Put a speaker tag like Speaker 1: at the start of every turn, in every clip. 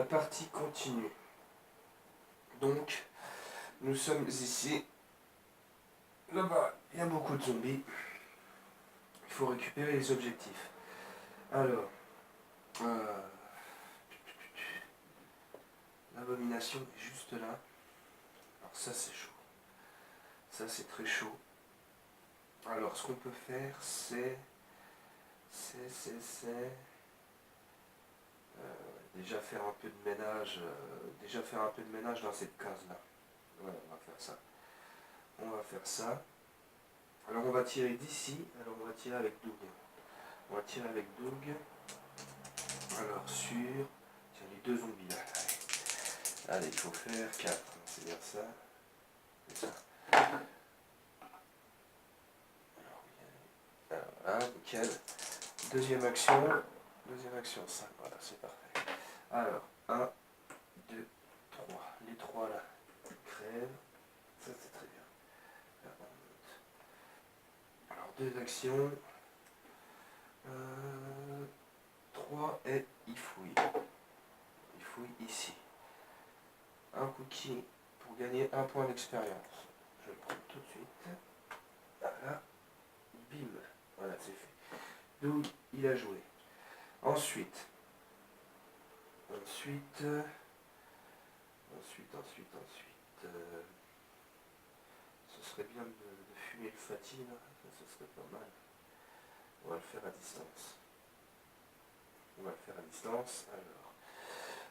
Speaker 1: partie continue. Donc, nous sommes ici. Là-bas, il y a beaucoup de zombies. Il faut récupérer les objectifs. Alors, l'abomination est juste là. Alors ça c'est chaud. Ça c'est très chaud. Alors ce qu'on peut faire c'est déjà faire un peu de ménage. Déjà faire un peu de ménage dans cette case là. Voilà, on va faire ça. On va faire ça. Alors on va tirer d'ici. Alors on va tirer avec Doug. On va tirer avec Doug. Alors sur. Tiens, les deux zombies là. Allez, il faut faire 4. C'est bien ça. C'est ça. Alors voilà, nickel. Deuxième action, 5. Voilà, c'est parfait. Alors, 1, 2, 3. Les 3 là, crèvent. Ça, c'est très bien. Là, on note. Alors, 2 actions. 3 et il fouille. Il fouille ici. Un cookie pour gagner 1 point d'expérience. Je le prends tout de suite. Voilà. Bim. Voilà, c'est fait. Donc, il a joué. Ensuite, ce serait bien de fumer le fatine, ça ce serait pas mal. On va le faire à distance. Alors,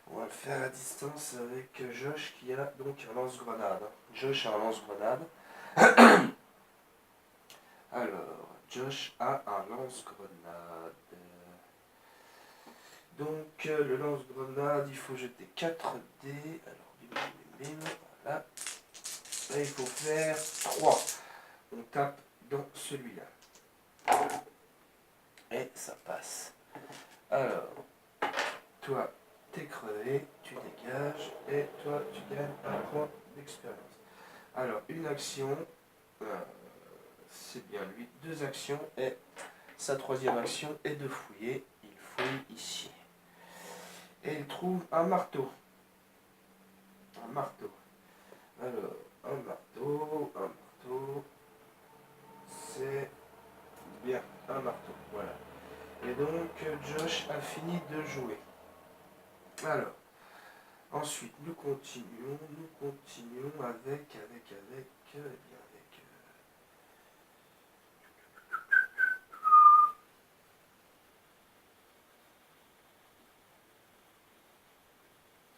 Speaker 1: on va le faire à distance avec Josh qui a donc un lance-grenade. Josh a un lance-grenade. Alors, Josh a un lance-grenade. Donc, le lance-grenade, il faut jeter 4 dés. Alors, bim, bim, bim, voilà. Là, il faut faire 3. On tape dans celui-là. Et ça passe. Alors, toi, t'es crevé, tu dégages, et toi, tu gagnes 1 point d'expérience. Alors, une action, c'est bien lui. 2 actions, et sa 3e action est de fouiller. Il fouille ici. Et il trouve un marteau. Alors, un marteau, c'est bien un marteau, voilà. Et donc, Josh a fini de jouer. Alors, ensuite, nous continuons avec,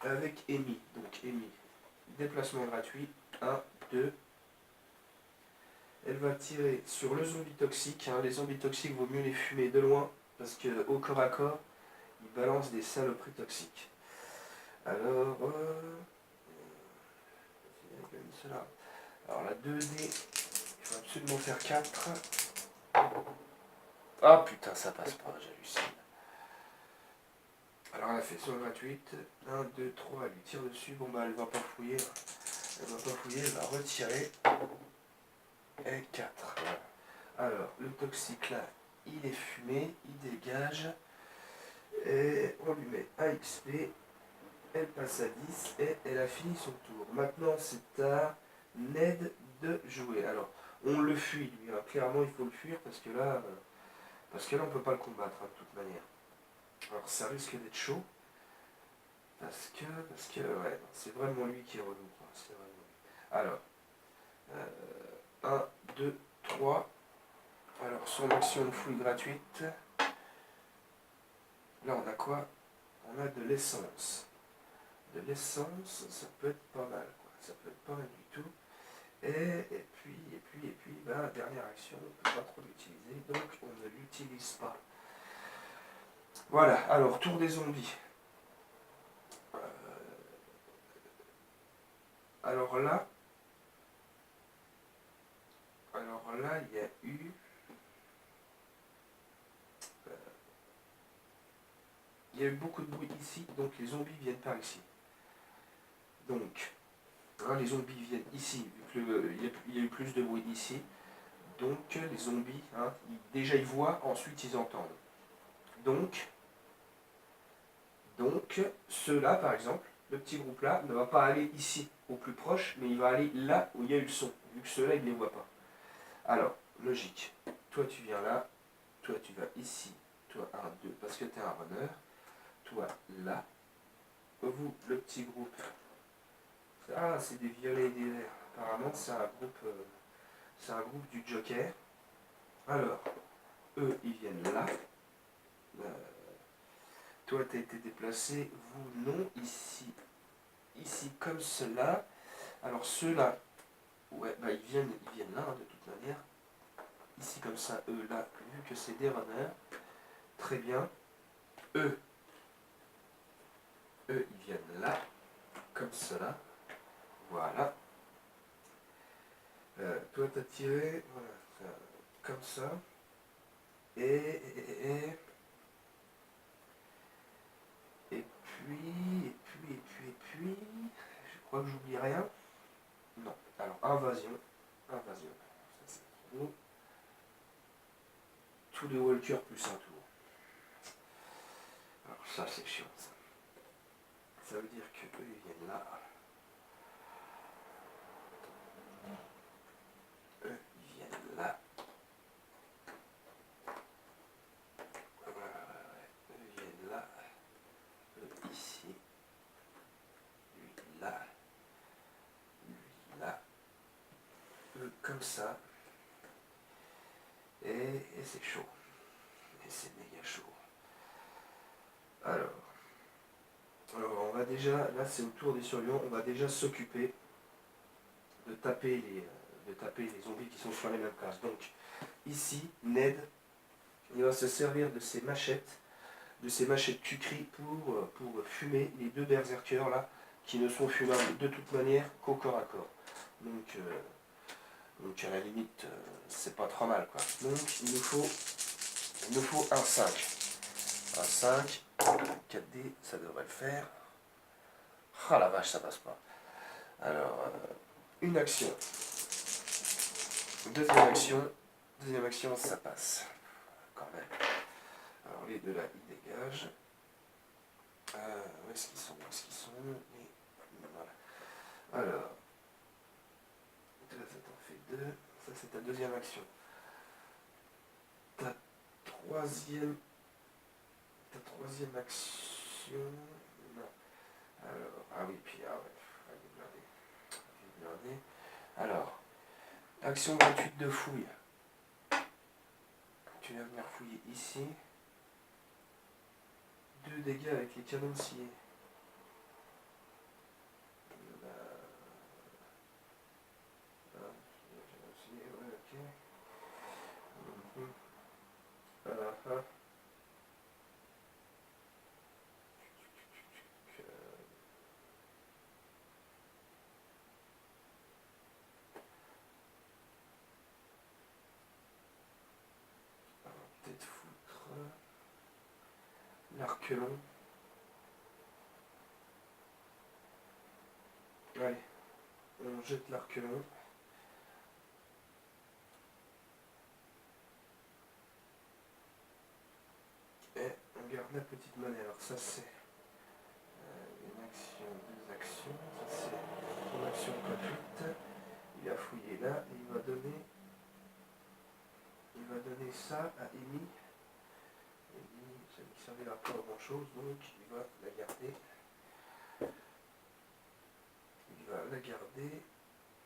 Speaker 1: avec Amy. Donc, Amy, déplacement gratuit, 1, 2. Elle va tirer sur le zombie toxique. Les zombies toxiques, vaut mieux les fumer de loin, parce qu'au corps à corps, ils balancent des saloperies toxiques. Alors, alors la 2D, il faut absolument faire 4. Ah putain, ça passe pas, j'hallucine. Alors elle a fait son gratuite. 1, 2, 3, elle lui tire dessus. Bon bah elle va pas fouiller. Elle va retirer. Et 4. Voilà. Alors, le toxique là, il est fumé, il dégage. Et on lui met 1 XP. Elle passe à 10 et elle a fini son tour. Maintenant, c'est à Ned de jouer. Alors, on le fuit, lui. Clairement, il faut le fuir parce que là, on ne peut pas le combattre, de toute manière. Alors, ça risque d'être chaud. Parce que ouais, c'est vraiment lui qui est relou. C'est vraiment lui. Alors, 1, 2, 3. Alors, son action de fouille gratuite. Là, on a quoi? On a de l'essence. De l'essence, ça peut être pas mal, quoi. Ça peut être pas mal du tout. Et puis, dernière action, on ne peut pas trop l'utiliser, donc on ne l'utilise pas. Voilà, alors, tour des zombies. Alors là, il y a eu... il y a eu beaucoup de bruit ici, donc les zombies viennent par ici. Donc, les zombies viennent ici, vu qu'il y a eu plus de bruit ici. Donc, les zombies, déjà ils voient, ensuite ils entendent. Donc, Donc, ceux-là, par exemple, le petit groupe là, ne va pas aller ici, au plus proche, mais il va aller là où il y a eu le son, vu que ceux-là, il ne les voit pas. Alors, logique. Toi, tu viens là, toi, tu vas ici, toi, 1, 2, parce que tu es un runner, toi, là. Vous, le petit groupe. Ah, c'est des violets et des verts. Apparemment, c'est un groupe du Joker. Alors, eux, ils viennent là. Euh, toi, tu as été déplacé. Vous, non. Ici, ici comme cela. Alors, ceux-là, ouais, bah, ils viennent là, hein, de toute manière. Ici, comme ça, eux, là, vu que c'est des runners. Très bien. Eux, ils viennent là, comme cela. Voilà. Toi, tu as tiré, voilà, comme ça. Et puis, je crois que j'oublie rien. Non. Alors, invasion. Invasion. Ça, c'est trop. Tous les walkers plus un tour. Alors, ça, c'est chiant, ça. Ça veut dire que eux, ils viennent là. Eux, ils viennent là. Ouais. Eux, ils viennent là. Eux, ici. Lui, là. Lui, là. Eux, comme ça. Et c'est chaud. Et c'est méga chaud. Alors, on va déjà, là c'est au tour des survivants, on va déjà s'occuper de taper les zombies qui sont sur les mêmes cases. Donc, ici, Ned, il va se servir de ses machettes Kukri pour fumer les deux berserkers là, qui ne sont fumables de toute manière qu'au corps à corps. Donc à la limite, c'est pas trop mal quoi. Donc il nous faut un 5. Un 5, 4D, ça devrait le faire. Ah la vache, ça passe pas. Alors, une action. Deuxième action, ça passe. Quand même. Alors les deux là, ils dégagent. Où est-ce qu'ils sont? Voilà. Alors, ça t'en fait deux. Ça c'est ta deuxième action. Ta troisième action. Non. Alors, ah oui, puis ah ouais, elle est blindée. Alors, action gratuite de fouille. Tu vas venir fouiller ici. 2 dégâts avec les canons sciés. Ouais, ok. Peut-être foutre l'arquelon. Allez, on jette l'arquelon. Et on garde la petite monnaie. Alors ça c'est une action, 2 actions. Ça c'est une action gratuite. Il a fouillé là et il va donner ça à Amy. Amy, ça ne servira pas à grand chose, donc il va la garder.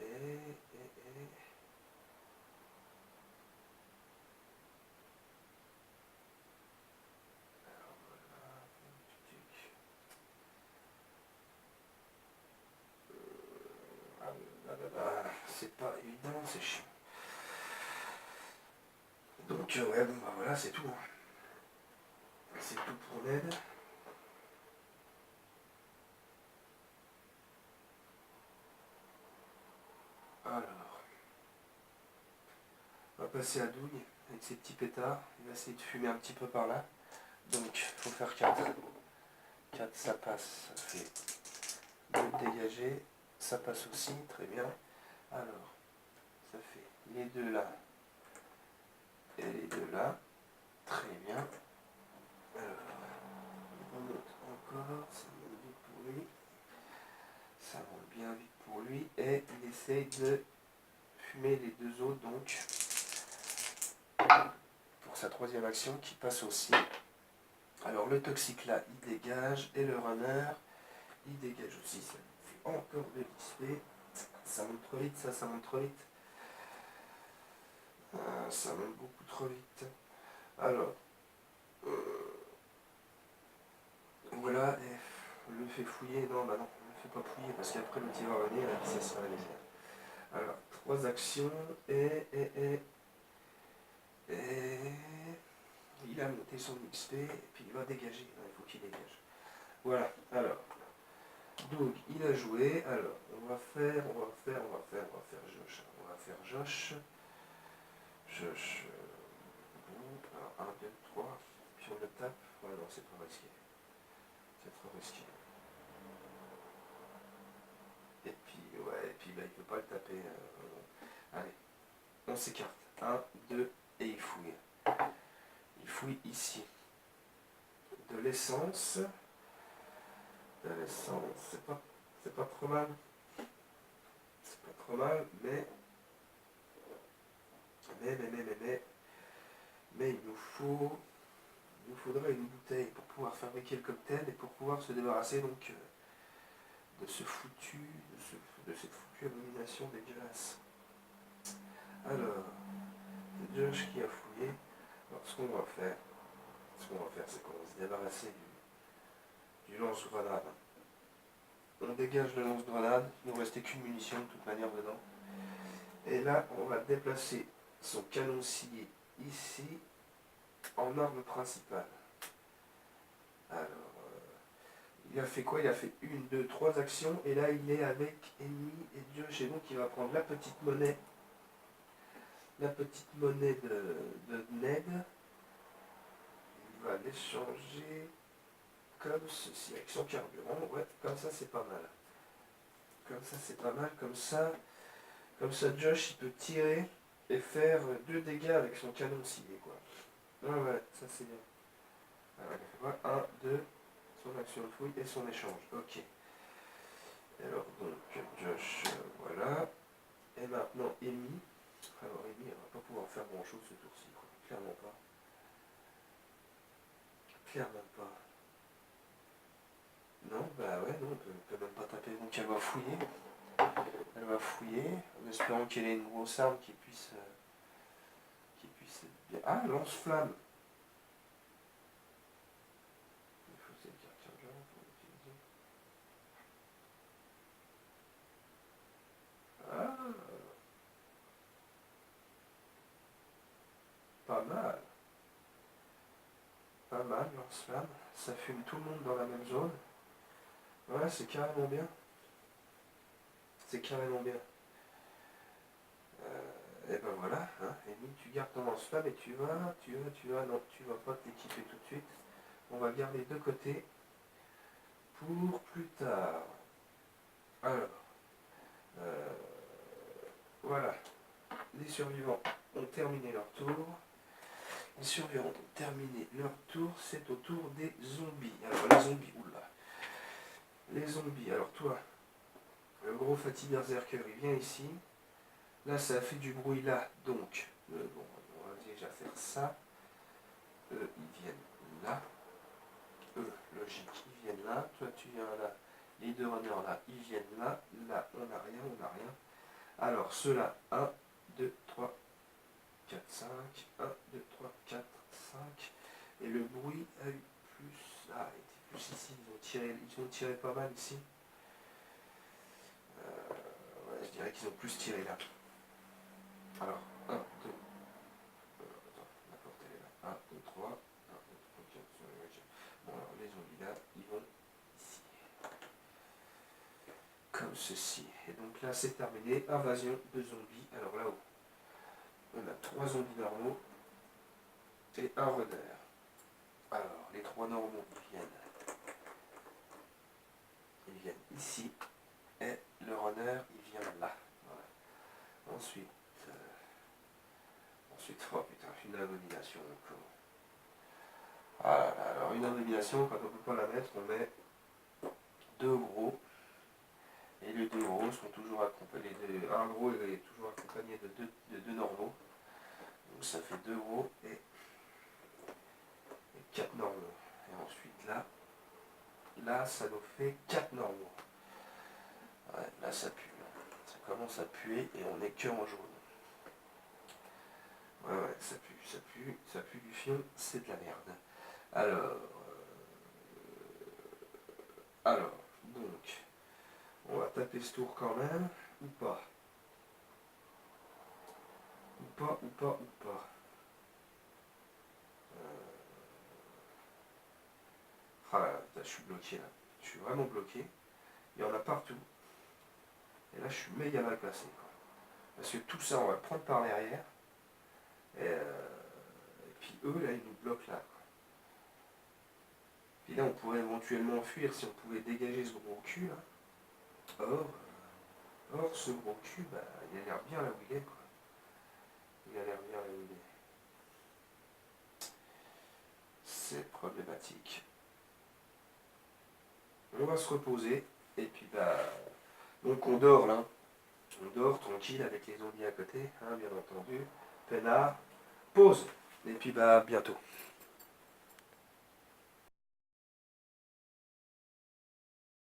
Speaker 1: Et alors voilà, c'est pas évident, c'est chiant. Donc ouais, bon bah voilà, c'est tout. C'est tout pour Ned. Alors, on va passer à Douille avec ses petits pétards. Il va essayer de fumer un petit peu par là. Donc, il faut faire 4. 4, ça passe. Ça fait 2 dégagés. Ça passe aussi, très bien. Alors, ça fait les deux là et les deux là. Très bien. Alors, on note encore. lui, et il essaye de fumer les deux autres, donc, pour sa troisième action, qui passe aussi. Alors, le toxique là, il dégage, et le runner, il dégage aussi. Ça fait encore de l'XP. Ça monte trop vite, ça monte trop vite. Ça monte beaucoup trop vite. Alors, voilà, et on le fait fouiller. Non, bah non, on le fait pas fouiller, parce qu'après, le petit va revenir, et puis ça sera la misère. Alors, 3 actions, et il a monté son XP, et puis il va dégager. Il faut qu'il dégage. Voilà, alors. Donc, il a joué. Alors, on va faire Josh. On va faire Josh. Josh. Bon, alors, 1, 2, 3. Puis on le tape. Ouais, non, c'est trop risqué. C'est trop risqué. Et puis, ouais, et puis, bah, il peut pas le taper. Allez, on s'écarte. 1, 2, et il fouille. Il fouille ici. De l'essence. De l'essence, c'est pas trop mal. C'est pas trop mal, mais il nous faudrait une bouteille pour pouvoir fabriquer le cocktail et pour pouvoir se débarrasser donc de cette foutue abomination dégueulasse. Alors, c'est Josh qui a fouillé. Alors ce qu'on va faire, c'est qu'on va se débarrasser du lance-grenade. On dégage le lance-grenade, il ne nous restait qu'une munition de toute manière dedans. Et là, on va déplacer son canon scié ici en arme principale. Alors, il a fait quoi? Il a fait 1, 2, 3 actions, et là il est avec ennemi et Josh, et donc il va prendre la petite monnaie de Ned. Il va l'échanger comme ceci, avec son carburant. Ouais, comme ça c'est pas mal. Comme ça c'est pas mal, comme ça Josh il peut tirer et faire 2 dégâts avec son canon scié, quoi. Ouais, ça c'est bien. Alors, il fait quoi? 1, 2, son action de fouille et son échange. Ok. Alors donc, Josh, voilà. Et maintenant, Amy. Alors, Amy, elle va pas pouvoir faire grand chose ce tour-ci, quoi. Clairement pas. Clairement pas. Non, bah ouais, non, elle peut même pas taper. Donc, elle va fouiller. Elle va fouiller, en espérant qu'elle ait une grosse arme qui puisse être bien. Ah, lance-flamme. Il faut cette carte urgente pour l'utiliser. Ah, pas mal. Pas mal, lance-flamme. Ça fume tout le monde dans la même zone. Ouais, c'est carrément bien. C'est carrément bien. Et ben voilà, hein. Amy, tu gardes ton lance-flamme et non, tu vas pas t'équiper tout de suite. On va garder de côté pour plus tard. Alors, voilà. Les survivants ont terminé leur tour. Les survivants ont terminé leur tour. C'est au tour des zombies. Alors, les zombies, oula. Les zombies, alors toi, le gros Fatih Berserker, il vient ici. Là, ça a fait du bruit là, donc, bon, on va déjà faire ça. Eux, ils viennent là. Eux, logique, ils viennent là. Toi, tu viens là. Les deux runners là, ils viennent là. Là, on n'a rien. Alors, ceux-là, 1, 2, 3, 4, 5. 1, 2, 3, 4, 5. Et le bruit a eu plus. Ah, il était plus ici. Ils ont tiré pas mal ici. Ouais, je dirais qu'ils ont plus tiré là. Alors, 1, 2, attends, la porte elle est là. 1, 2, 3, 1, 2, 3, 4, 5, bon, alors les zombies là, ils vont ici. Comme ceci. Et donc là, c'est terminé. Invasion de zombies. Alors là-haut, on a 3 zombies normaux et un runner. Alors, les 3 normaux ils viennent ici. Et le runner, il vient là. Voilà. Ensuite, oh putain, une abomination encore. Ah là là, alors une abomination, quand on ne peut pas la mettre, on met 2 gros. Et les 2 gros sont toujours accompagnés un gros est toujours accompagné de deux normaux. Donc ça fait 2 gros et 4 normaux. Et ensuite là ça nous fait 4 normaux. Ouais, là ça pue. Ça commence à puer et on est que en jaune. Ouais, ça pue du fion, c'est de la merde. Alors, donc, on va taper ce tour quand même, ou pas. Ou pas, ou pas, ou pas. Ah là, je suis bloqué là. Je suis vraiment bloqué. Il y en a partout. Et là, je suis méga mal placé, quoi. Parce que tout ça, on va le prendre par derrière. Et puis eux, là, ils nous bloquent là, quoi. Puis là, on pourrait éventuellement fuir si on pouvait dégager ce gros cul là. Or ce gros cul, bah, il a l'air bien là où il est, quoi. Il a l'air bien là où il est. C'est problématique. On va se reposer. Et puis, bah, donc on dort là. On dort tranquille avec les zombies à côté, hein, bien entendu. Peinard. Pause. Et puis, bah, bientôt.